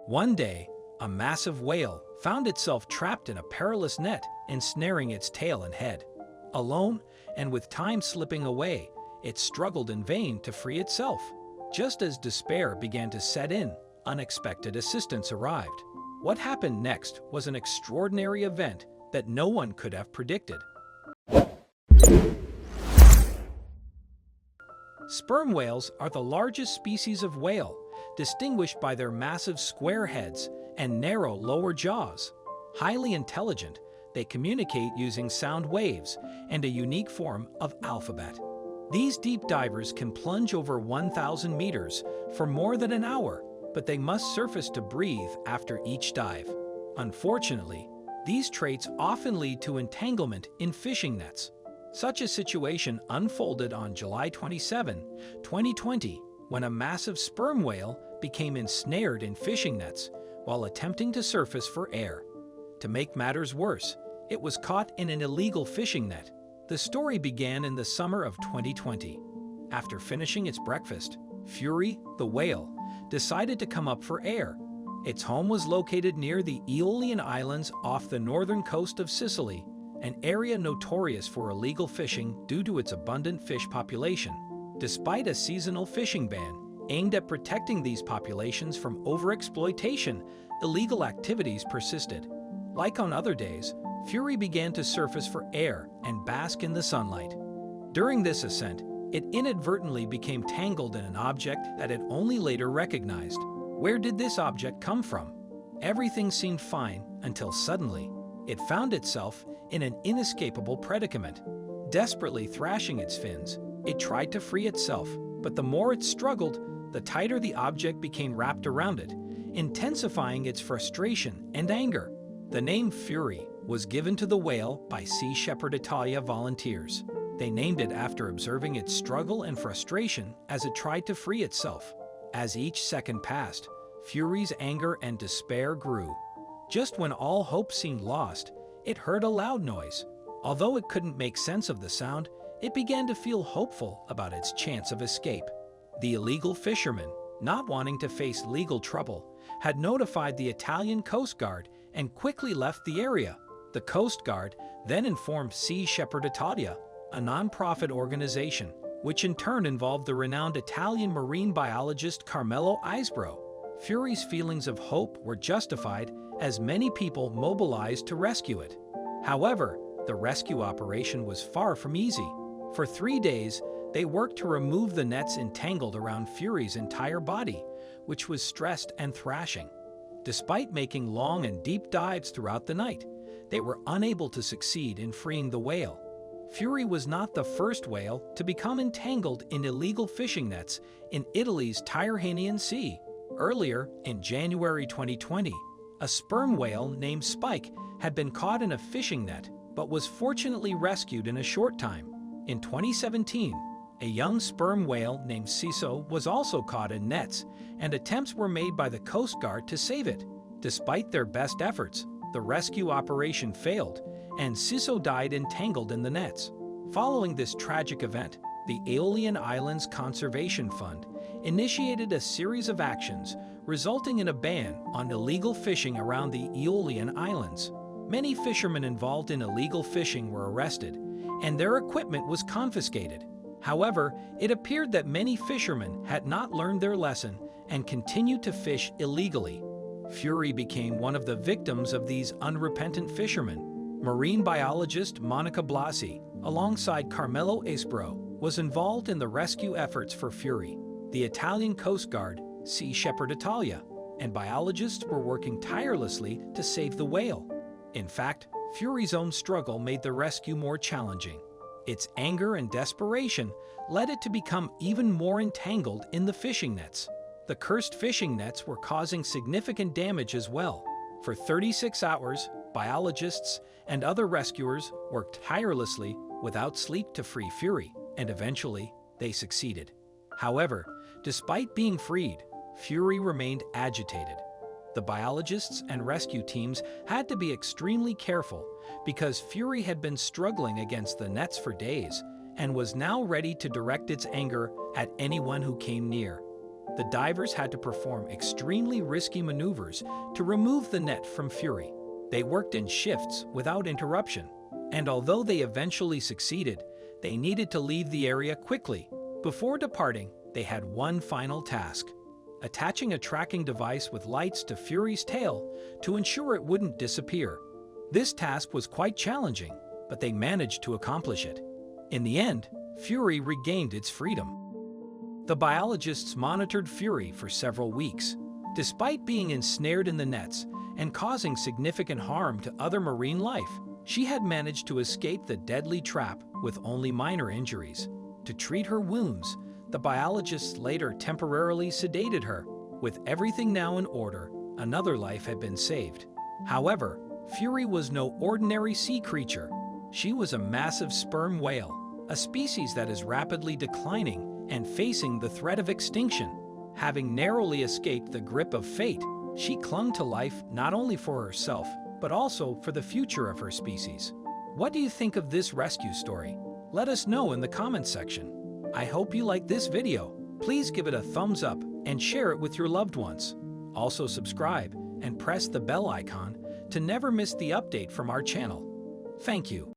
One day, a massive whale found itself trapped in a perilous net, ensnaring its tail and head. Alone, and with time slipping away, it struggled in vain to free itself. Just as despair began to set in, unexpected assistance arrived. What happened next was an extraordinary event that no one could have predicted. Sperm whales are the largest species of whale, distinguished by their massive square heads and narrow lower jaws. Highly intelligent, they communicate using sound waves and a unique form of alphabet. These deep divers can plunge over 1,000 meters for more than an hour, but they must surface to breathe after each dive. Unfortunately, these traits often lead to entanglement in fishing nets. Such a situation unfolded on July 27, 2020, when a massive sperm whale became ensnared in fishing nets while attempting to surface for air. To make matters worse, it was caught in an illegal fishing net. The story began in the summer of 2020. After finishing its breakfast, Fury, the whale, decided to come up for air. Its home was located near the Aeolian Islands off the northern coast of Sicily, an area notorious for illegal fishing due to its abundant fish population. Despite a seasonal fishing ban aimed at protecting these populations from overexploitation, illegal activities persisted. Like on other days, Fury began to surface for air and bask in the sunlight. During this ascent, it inadvertently became tangled in an object that it only later recognized. Where did this object come from? Everything seemed fine until suddenly, it found itself in an inescapable predicament. Desperately thrashing its fins, it tried to free itself, but the more it struggled, the tighter the object became wrapped around it, intensifying its frustration and anger. The name Fury was given to the whale by Sea Shepherd Italia volunteers. They named it after observing its struggle and frustration as it tried to free itself. As each second passed, Fury's anger and despair grew. Just when all hope seemed lost, it heard a loud noise. Although it couldn't make sense of the sound, it began to feel hopeful about its chance of escape. The illegal fisherman, not wanting to face legal trouble, had notified the Italian Coast Guard and quickly left the area. The Coast Guard then informed Sea Shepherd Italia, a non-profit organization, which in turn involved the renowned Italian marine biologist Carmelo Isbro. Fury's feelings of hope were justified as many people mobilized to rescue it. However, the rescue operation was far from easy. For 3 days, they worked to remove the nets entangled around Fury's entire body, which was stressed and thrashing. Despite making long and deep dives throughout the night, they were unable to succeed in freeing the whale. Fury was not the first whale to become entangled in illegal fishing nets in Italy's Tyrrhenian Sea. Earlier, in January 2020, a sperm whale named Spike had been caught in a fishing net, but was fortunately rescued in a short time. In 2017, a young sperm whale named Ciso was also caught in nets, and attempts were made by the Coast Guard to save it. Despite their best efforts, the rescue operation failed, and Ciso died entangled in the nets. Following this tragic event, the Aeolian Islands Conservation Fund initiated a series of actions, resulting in a ban on illegal fishing around the Aeolian Islands. Many fishermen involved in illegal fishing were arrested, and their equipment was confiscated. However, it appeared that many fishermen had not learned their lesson and continued to fish illegally. Fury became one of the victims of these unrepentant fishermen. Marine biologist Monica Blasi, alongside Carmelo Isbro, was involved in the rescue efforts for Fury. The Italian Coast Guard, Sea Shepherd Italia, and biologists were working tirelessly to save the whale. In fact, Fury's own struggle made the rescue more challenging. Its anger and desperation led it to become even more entangled in the fishing nets. The cursed fishing nets were causing significant damage as well. For 36 hours, biologists and other rescuers worked tirelessly without sleep to free Fury, and eventually, they succeeded. However, despite being freed, Fury remained agitated. The biologists and rescue teams had to be extremely careful because Fury had been struggling against the nets for days and was now ready to direct its anger at anyone who came near. the divers had to perform extremely risky maneuvers to remove the net from Fury. They worked in shifts without interruption, and although they eventually succeeded, they needed to leave the area quickly. Before departing, they had one final task: attaching a tracking device with lights to Fury's tail to ensure it wouldn't disappear. This task was quite challenging, but they managed to accomplish it. In the end, Fury regained its freedom. The biologists monitored Fury for several weeks. Despite being ensnared in the nets and causing significant harm to other marine life, she had managed to escape the deadly trap with only minor injuries. To treat her wounds, the biologists later temporarily sedated her. With everything now in order, another life had been saved. However, Fury was no ordinary sea creature. She was a massive sperm whale, a species that is rapidly declining and facing the threat of extinction. Having narrowly escaped the grip of fate, she clung to life not only for herself, but also for the future of her species. What do you think of this rescue story? Let us know in the comments section. I hope you liked this video. Please give it a thumbs up and share it with your loved ones. Also subscribe and press the bell icon to never miss the update from our channel. Thank you.